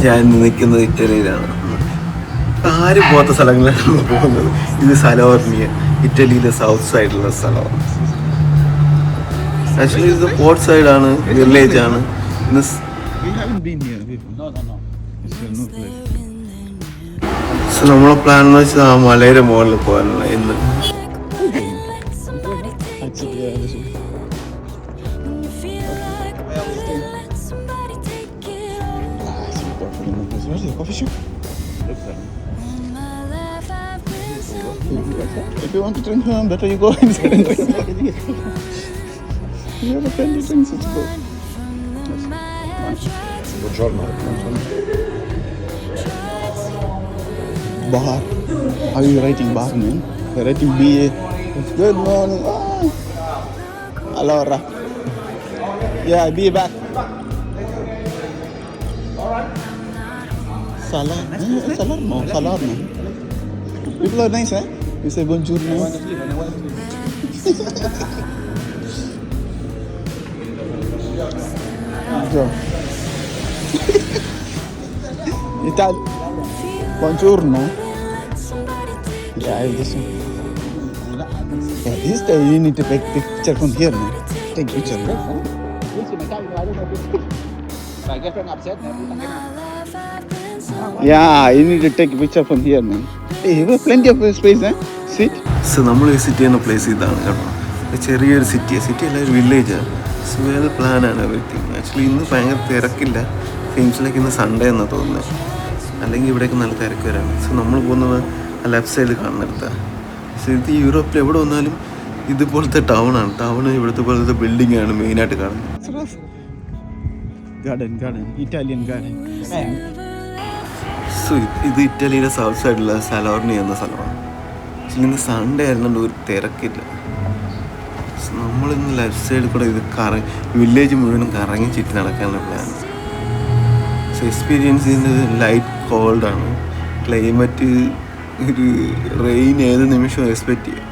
ഞാൻ നിൽക്കുന്നത് ഇറ്റലിയിലാണ്. ആരും പോകാത്ത സ്ഥലങ്ങളിലാണ് പോകുന്നത്. ഇത് സലോർണിയ, ഇറ്റലിയിലെ സൗത്ത് സൈഡിലുള്ള സ്ഥലമാണ്. ആക്ച്വലി ഇത് പോർട്ട് സൈഡാണ്, വില്ലേജ് ആണ്. നമ്മളെ പ്ലാൻ എന്ന് വെച്ചാൽ ആ മലയുടെ മുകളിൽ പോകാനുള്ള ഇന്ന്. If you want to drink home, better you go inside and drink. You have a plenty of drinks, it's good. Buongiorno. Bar. How are you writing bar name? You're writing BA. Good morning. Ah. Allora. Yeah, be back. Salarno. Salarno. People are nice, eh? You say buongiorno. Italy. Buongiorno. Yeah, this one. Yeah, this time you need to take picture from here, man. Take picture. Yeah, you need to take a picture from here, man. Hey, you have plenty of space, eh? Sit. So നമ്മൾ visit ചെയ്യുന്ന place ഇതാണ് കേട്ടോ. ചെറിയൊരു city അല്ല, ഒരു വില്ലേജാണ്. So well പ്ലാനാണ് everything. Actually ഇന്ന് ഭയങ്കര തിരക്കില്ല. ഫിലിംസിലേക്ക് ഇന്ന് സൺഡേ എന്നാണ് തോന്നുന്നത്. അല്ലെങ്കിൽ ഇവിടേക്ക് നല്ല തിരക്ക് വരാണ്. സോ നമ്മൾ പോകുന്നത് ലെഫ്റ്റ് സൈഡ് കാണുന്നിടത്താണ്. സോ ഇത് യൂറോപ്പിൽ എവിടെ വന്നാലും ഇതുപോലത്തെ ടൗണാണ്. ഇവിടുത്തെ പോലത്തെ ബിൽഡിംഗ് ആണ് മെയിനായിട്ട് കാണുന്നത്. Garden, Italian garden. സോ ഇത് ഇറ്റലിയുടെ സൗത്ത് സൈഡിലുള്ള സലോർണി എന്ന സ്ഥലമാണ്. ഇന്ന് സൺഡേ ആയിരുന്നുകൊണ്ട് ഒരു തിരക്കില്ല. നമ്മളിന്ന് ലെഫ്റ്റ് സൈഡിൽ കൂടെ ഇത് വില്ലേജ് മുഴുവനും കറങ്ങി ചുറ്റി നടക്കാനുള്ള പ്ലാൻ. സോ എക്സ്പീരിയൻസ് ചെയ്യുന്നത് ലൈറ്റ് കോൾഡാണ്. ക്ലൈമറ്റ് ഒരു റെയിൻ ഏത് നിമിഷവും എക്സ്പെക്റ്റ് ചെയ്യാം.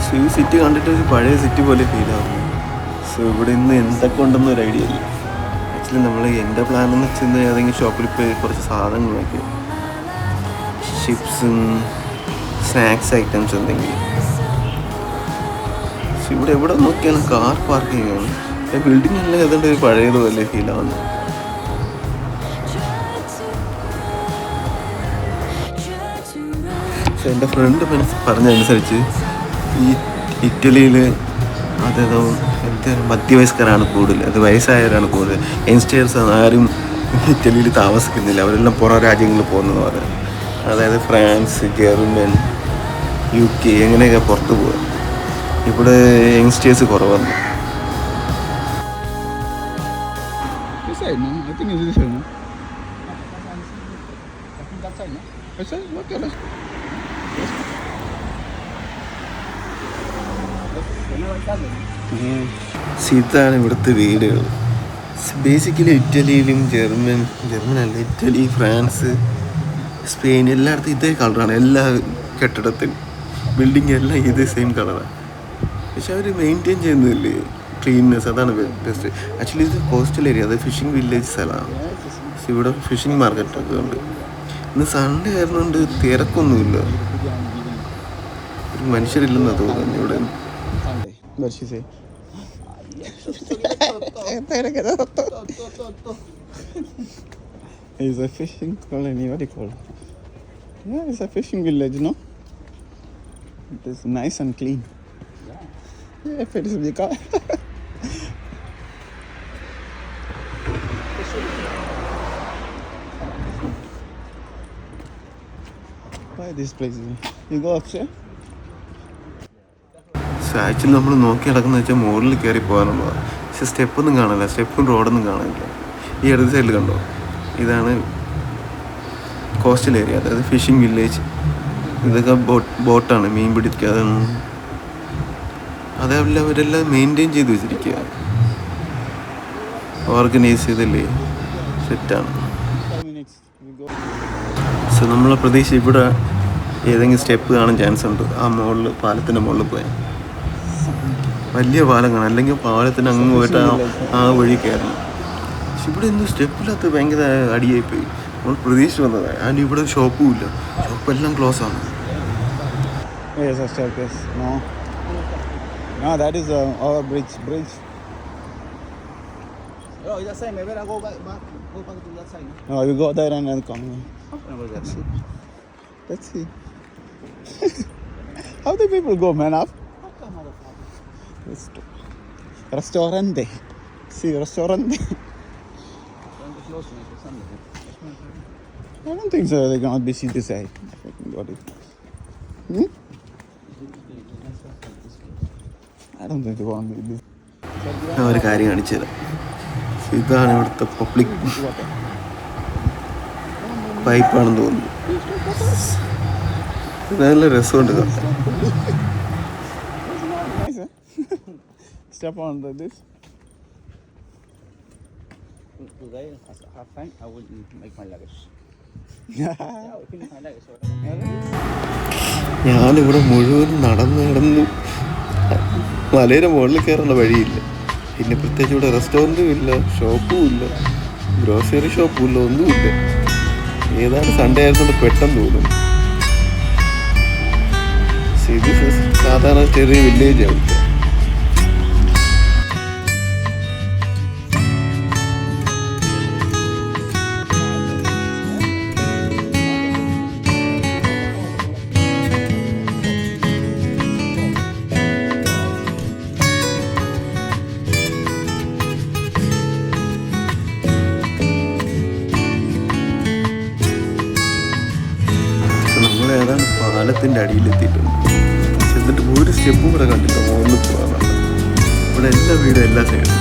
സോ ഈ സിറ്റി കണ്ടിട്ട് ഒരു പഴയ സിറ്റി പോലെ ഫീൽ ആവും. സോ ഇവിടെ ഇന്ന് എന്തൊക്കെ ഉണ്ടെന്ന് ഒരു ഐഡിയ ഇല്ല. ആക്ച്വലി നമ്മൾ എൻ്റെ പ്ലാൻ എന്ന് വെച്ചാൽ ഏതെങ്കിലും ഷോപ്പിൽ പോയി കുറച്ച് സാധനങ്ങൾ നോക്കി, ചിപ്സും സ്നാക്സ് ഐറ്റംസ് എന്തെങ്കിലും. പക്ഷെ ഇവിടെ എവിടെ നോക്കിയാലും കാർ പാർക്കിംഗ് ആണ്. ബിൽഡിംഗ് എല്ലാം ഏതാണ്ട് ഒരു പഴയതുപോലെ ഫീൽ ആവുന്നു. പക്ഷെ എൻ്റെ ഫ്രണ്ട് പറഞ്ഞതനുസരിച്ച് ഈ ഇറ്റലിയിൽ അതേതോ മധ്യവയസ്കരാണ് കൂടുതൽ, അത് വയസ്സായവരാണ് കൂടുതൽ. യങ്സ്റ്റേഴ്സ് ആരും ഇറ്റലിയിൽ താമസിക്കുന്നില്ല, അവരെല്ലാം പുറം രാജ്യങ്ങളിൽ പോകുന്നത് പറയാം. അതായത് ഫ്രാൻസ്, ജർമ്മൻ, UK എങ്ങനെയൊക്കെ പുറത്ത് പോകുക. ഇവിടെ യങ്സ്റ്റേഴ്സ് കുറവാണ്. ഇതാണ് ഇവിടുത്തെ വീടുകൾ. ബേസിക്കലി ഇറ്റലിയിലും ജർമ്മനല്ല, ഇറ്റലി, ഫ്രാൻസ്, സ്പെയിൻ എല്ലായിടത്തും ഇതേ കളറാണ്. എല്ലാ കെട്ടിടത്തിനും ബിൽഡിംഗ് എല്ലാം ഇതേ സെയിം കളറാണ്. പക്ഷെ അവർ മെയിൻറ്റെയിൻ ചെയ്യുന്നില്ലേ ക്ലീൻനെസ്, അതാണ് ബെസ്റ്റ്. ആക്ച്വലി ഇത് കോസ്റ്റൽ ഏരിയ, അത് ഫിഷിംഗ് വില്ലേജ് സ്ഥലമാണ്. ഇവിടെ ഫിഷിംഗ് മാർക്കറ്റൊക്കെ ഉണ്ട്. ഇന്ന് സൺഡേ ആയിരുന്നുകൊണ്ട് തിരക്കൊന്നുമില്ല, ഒരു മനുഷ്യരില്ലെന്നാണ് തോന്നുന്നത് ഇവിടെ. It's a fishing colony, what do you call it? Yeah, it's a fishing village, no? It is nice and clean. Yeah, if it is the car. Why this place? You go upstairs? Actually നമ്മൾ നോക്കി നടക്കുന്നത് വെച്ചാൽ മുകളിൽ കയറി പോകാനുള്ളതാണ്. പക്ഷെ സ്റ്റെപ്പൊന്നും കാണില്ല, സ്റ്റെപ്പും റോഡൊന്നും കാണില്ല. ഈ ഇടത് സൈഡിൽ കണ്ടോ, ഇതാണ് കോസ്റ്റൽ ഏരിയ, അതായത് ഫിഷിംഗ് വില്ലേജ്. ഇതൊക്കെ ബോട്ടാണ്, മീൻ പിടിക്കുക. അതേപോലെ അവരെല്ലാം മെയിൻറ്റെയിൻ ചെയ്ത് വെച്ചിരിക്കുക, ഓർഗനൈസ് ചെയ്തല്ലേ, സെറ്റാണ്. സോ നമ്മളെ പ്രതീക്ഷ ഇവിടെ ഏതെങ്കിലും സ്റ്റെപ്പ് കാണാൻ ചാൻസ് ഉണ്ട്. ആ മുകളിൽ, പാലത്തിൻ്റെ മുകളിൽ പോയാൽ വലിയ പാലം കാണാം, അല്ലെങ്കിൽ പാലത്തിന് അങ്ങ് പോയിട്ട് ആ വഴി കയറണം. പക്ഷെ ഇവിടെ എന്തോ സ്റ്റെപ്പില്ലാത്ത ഭയങ്കര അടിയായിപ്പോയി. നമ്മൾ പ്രതീക്ഷിച്ച് വന്നതാണ്. ആൻഡ് ഇവിടെ ഒരു ഷോപ്പും ഇല്ല, ഷോപ്പെല്ലാം ക്ലോസ് ആണ്. Yes, a staircase. No. No, that is our bridge. Oh, it's the same. Maybe I go back to that side. No, we go there and then come. Let's see. How do people go, man, up? Restaurante. See, restaurante. I don't think so. They cannot be see this side. Got it. I don't think they want to be this. ഞാൻ ഒരു കാര്യം കാണിച്ചു തരാം. ഇതാണ് ഇവിടുത്തെ public പൈപ്പാണെന്ന് തോന്നുന്നു. നല്ല രസമുണ്ട് കാണാൻ. Nice, huh? Step on this. Today, as I have time, I will make my luggage. Yeah, I will finish my luggage. ഞാനിവിടെ മുഴുവൻ നടന്ന് മലയുടെ മുകളിൽ കയറുന്ന വഴിയില്ല. പിന്നെ പ്രത്യേകിച്ച് ഇവിടെ റെസ്റ്റോറൻറ്റും ഇല്ല, ഷോപ്പും ഇല്ല, ഗ്രോസറി ഷോപ്പും ഇല്ല, ഒന്നുമില്ല. ഏതാണ് സൺഡേ ആയിരുന്നുകൊണ്ട് പെട്ടെന്ന് തോന്നും. ഇത് സാധാരണ ചെറിയ വില്ലേജ് ആണ്. ഏതാണ് പാലത്തിൻ്റെ അടിയിലെത്തിയിട്ടുണ്ട്. എന്നിട്ട് ഒരു സ്റ്റെപ്പും കൂടെ കണ്ടില്ല മുകളിൽ പോകാനുള്ള. ഇവിടെ എല്ലാ വീടും എല്ലാ സൈഡും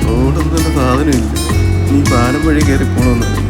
റോഡൊന്നും തന്നെ സാധനമില്ല. നീ പാലം വഴി കയറി പോകണമെന്നാണ്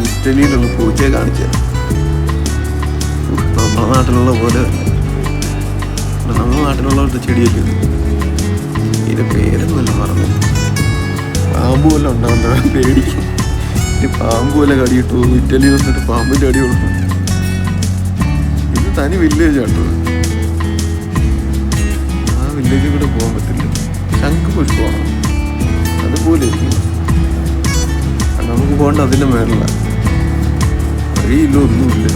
ഇറ്റലിയിലുള്ള പൂച്ചയെ കാണിച്ചത്. നമ്മുടെ നാട്ടിലുള്ള പോലെ തന്നെ. നമ്മുടെ നാട്ടിലുള്ള ചെടിയല്ലേ ഇതിൻ്റെ പേരൊന്നുമല്ല മറന്നു. പാമ്പ് വല്ല ഉണ്ടാകുന്ന പേടിക്കും. പാമ്പ് പോലെ കടിയിട്ടു. ഇറ്റലി വന്നിട്ട് പാമ്പിൻ്റെ അടി കൊടുത്തു. ഇത് തനി വില്ലേജ് ആട്ടോ. ആ വില്ലേജിൽ കൂടെ പോകാൻ പറ്റില്ല. ശംഖ് പുഷ്പമാണ് അതുപോലെ. നമുക്ക് പോകേണ്ട അതിൻ്റെ മേളിലാണ്. വഴിയില്ല, ഒന്നുമില്ല.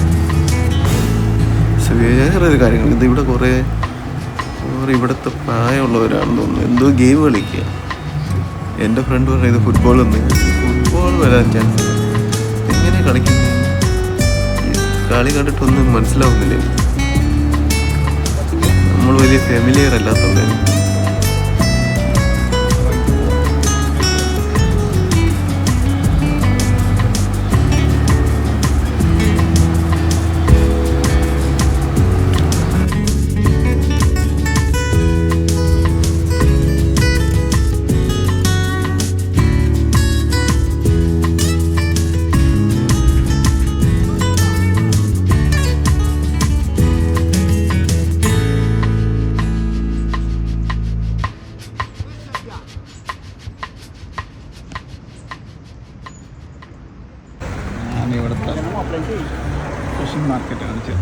പക്ഷെ വേറെ ഒരു കാര്യങ്ങൾ ഇത് ഇവിടെ കുറേ ഇവിടുത്തെ പ്രായമുള്ളവരാണെന്ന് തോന്നുന്നു. എന്തോ ഗെയിം കളിക്കുക. എൻ്റെ ഫ്രണ്ട് പറഞ്ഞത് ഫുട്ബോളൊന്നും ഫുട്ബോൾ വരാൻ ചാൻസ് ഇല്ല. എങ്ങനെ കളിക്കുന്നത് കളി കണ്ടിട്ടൊന്നും മനസ്സിലാവുന്നില്ല. നമ്മൾ വലിയ ഫെമിലിയർ അല്ലാത്തതുകൊണ്ട് ഇവിടുത്തെ ഫിഷിംഗ് മാർക്കറ്റ് കാണിച്ചു.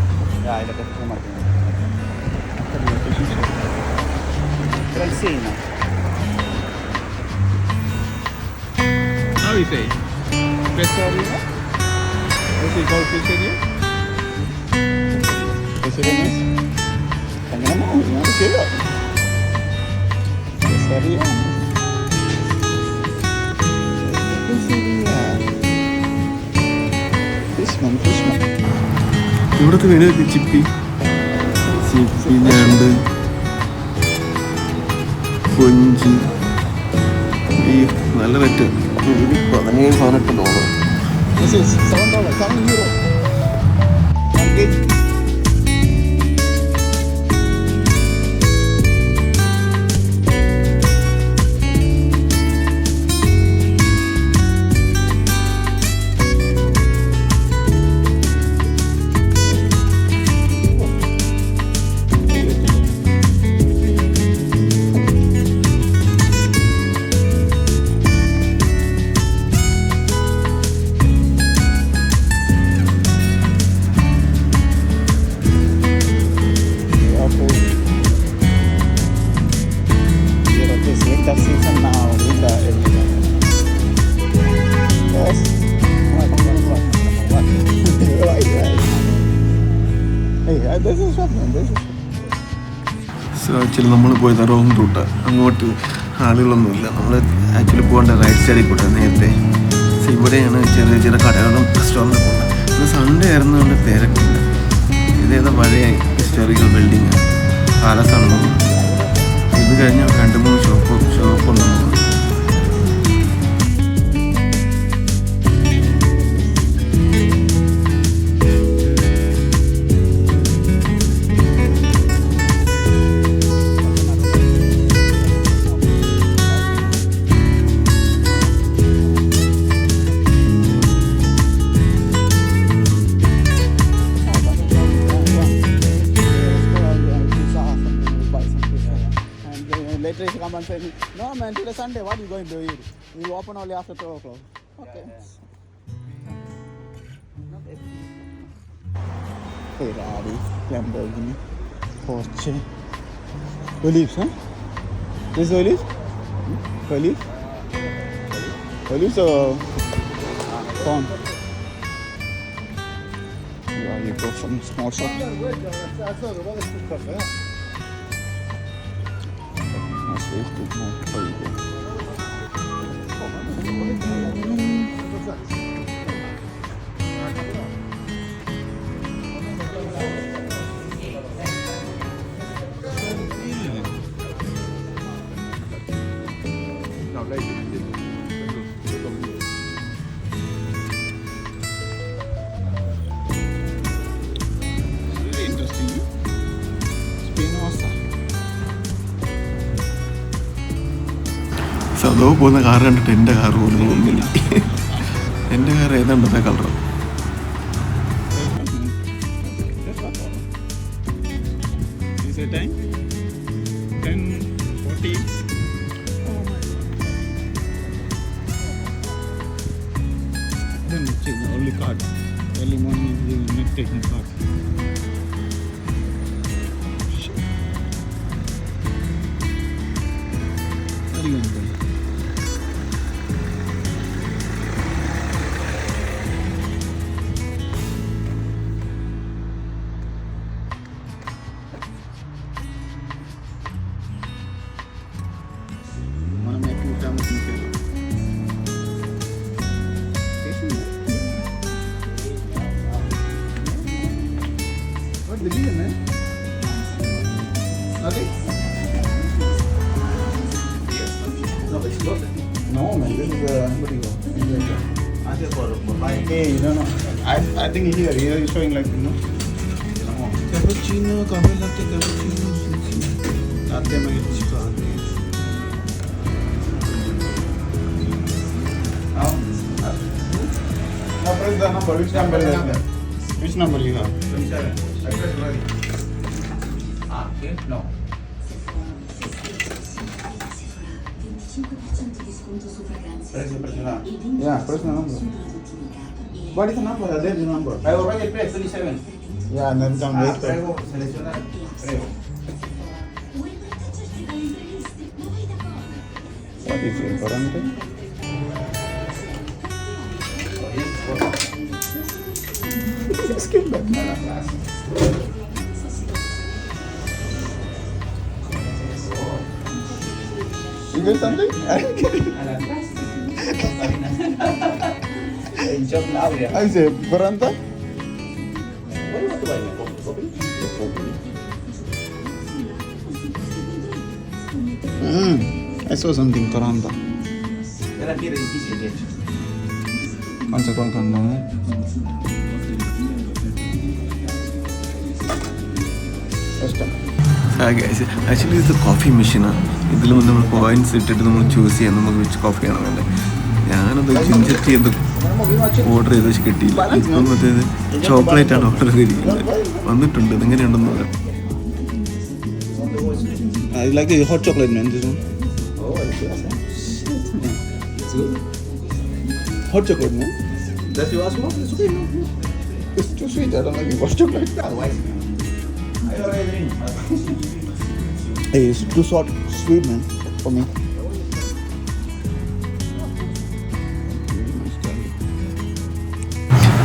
ഇവിടുത്തെ വീട് ചിപ്പി ഞണ്ട്, കൊഞ്ച്. ഈ നല്ല rate $17-18. This is $7, €7. 1 kg. So actually നമ്മൾ പോയത് റോങ് റൂട്ടാണ്. അങ്ങോട്ട് ആളുകളൊന്നുമില്ല. നമ്മൾ ആക്ച്വലി പോകേണ്ട റൈറ്റ് സൈഡിൽ കൂട്ടാ നേരത്തെ. സോ ഇവിടെയാണ് ചെറിയ ചെറിയ കടകളും റെസ്റ്റോറൻറ്റും പോകുന്നത്. ഇന്ന് സൺഡേ ആയിരുന്നുകൊണ്ട് തിരക്കില്ല. ഇതേതാ പഴയ ഹിസ്റ്റോറിക്കൽ ബിൽഡിങ് പാലസാണെന്ന് തോന്നുന്നു. ഇത് കഴിഞ്ഞാൽ 2-3 ഷോപ്പുണ്ടെന്ന് തോന്നുന്നു. Later you come and say, no man, today Sunday, what are you going to eat? We open only after 12 o'clock. Okay. Ferrari, Lamborghini, Porsche, olives, huh? This is olives? Olives? Olives or corn? Yeah, you go from small shop. Very interesting. Spinoza. സദോ പോകുന്ന car കണ്ടിട്ട് എൻ്റെ car പോലും തോന്നുന്നില്ല. എൻ്റെ car ഏതാണ്ടത്തെ colour. Is it time? 10:40. Then only card. Early morning we will not taking card. Where are you going? What the deal, man? Okay. No, man. This is unbelievable. Hey, no. I think here is showing like, you know. Cappuccino, coffee latte, cappuccino, latte magico. Now, press the number. Which number is that? Which number you have? 27. Okay, no. Yeah, press the number. What is the number? There is the number. I already pressed 27. Yeah, and then come wait for it. Prego, seleccionar. Prego. What is your parameter? Skip that. You get something? I get it. Job now, yeah. I say, Baranta? What do you want to buy? Coffee? I saw something, Baranta. Era aquí era difícil, de hecho. One second, no. Actually ഇത് coffee മെഷീനാണ്. ഇതിൽ നമ്മൾ points ഇട്ടിട്ട് നമ്മൾ choose ചെയ്യാൻ നമുക്ക് which കോഫിയാണ് വേണ്ടത്. ഞാനത് ജിഞ്ചറ്റ് ചെയ്ത് ഓർഡർ ചെയ്ത് വെച്ച് കിട്ടിയില്ല. ഇപ്പം മറ്റേത് ചോക്ലേറ്റ് ആണ് ഓർഡർ ചെയ്തിരിക്കുന്നത്. വന്നിട്ടുണ്ട്. ഇതെങ്ങനെയുണ്ടെന്ന് പറയാം. I like the hot chocolate, man. This one. Oh, it's awesome. It's good. Hot chocolate, man. Does you ask more? It's okay. It's too sweet. I don't like it. Hot chocolate. Otherwise, I already drink. Hey, it's too sweet, man, for me.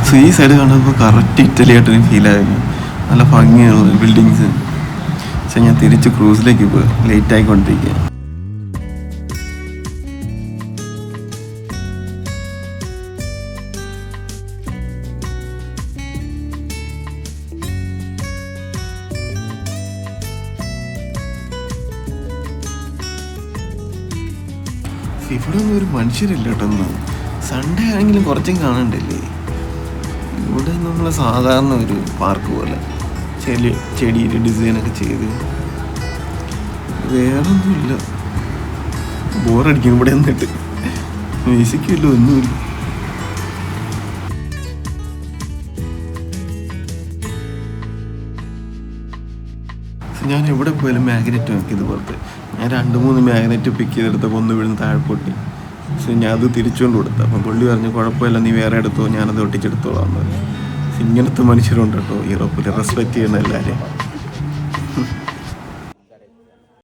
So ഈ side കണ്ടപ്പോൾ correct Italy ആയിട്ട് എനിക്ക് feel ആയിരുന്നു. നല്ല ഭംഗിയുള്ള buildings. പക്ഷെ ഞാൻ തിരിച്ച് ക്രൂസിലേക്ക് പോയി, ലേറ്റ് ആയിക്കൊണ്ടിരിക്കുക. ഇവിടെ ഒന്നും ഒരു മനുഷ്യരില്ല കേട്ടോ. ഒന്ന് സൺഡേ ആണെങ്കിലും കുറച്ചും കാണണ്ടല്ലേ. ഇവിടെ നമ്മൾ സാധാരണ ഒരു പാർക്ക് പോലെ ചെടിയുടെ ഡിസൈനൊക്കെ ചെയ്ത്, വേറെ ഒന്നുമില്ല. ബോറടിക്കും ഇവിടെ നിന്നിട്ട്. മ്യൂസിക്കില്ല, ഒന്നുമില്ല. ഞാൻ എവിടെ പോയാലും മാഗ്നറ്റ് നോക്കി ഇതുപോലത്തെ. ഞാൻ 2-3 മാഗ്നറ്റ് പിക്ക് ചെയ്തെടുത്തപ്പോൾ ഒന്ന് വീഴുന്ന താഴെ പൊട്ടി. പക്ഷെ ഞാൻ അത് തിരിച്ചുകൊണ്ട് കൊടുത്തു. അപ്പം പുള്ളി പറഞ്ഞു കുഴപ്പമില്ല, നീ വേറെ എടുത്തോ, ഞാനത് ഒട്ടിച്ചെടുത്തോളാം. ഇങ്ങനത്തെ മനുഷ്യരുണ്ട് കേട്ടോ യൂറോപ്പിൽ, റെസ്പെക്റ്റ് ചെയ്യുന്ന എല്ലാവരെയും.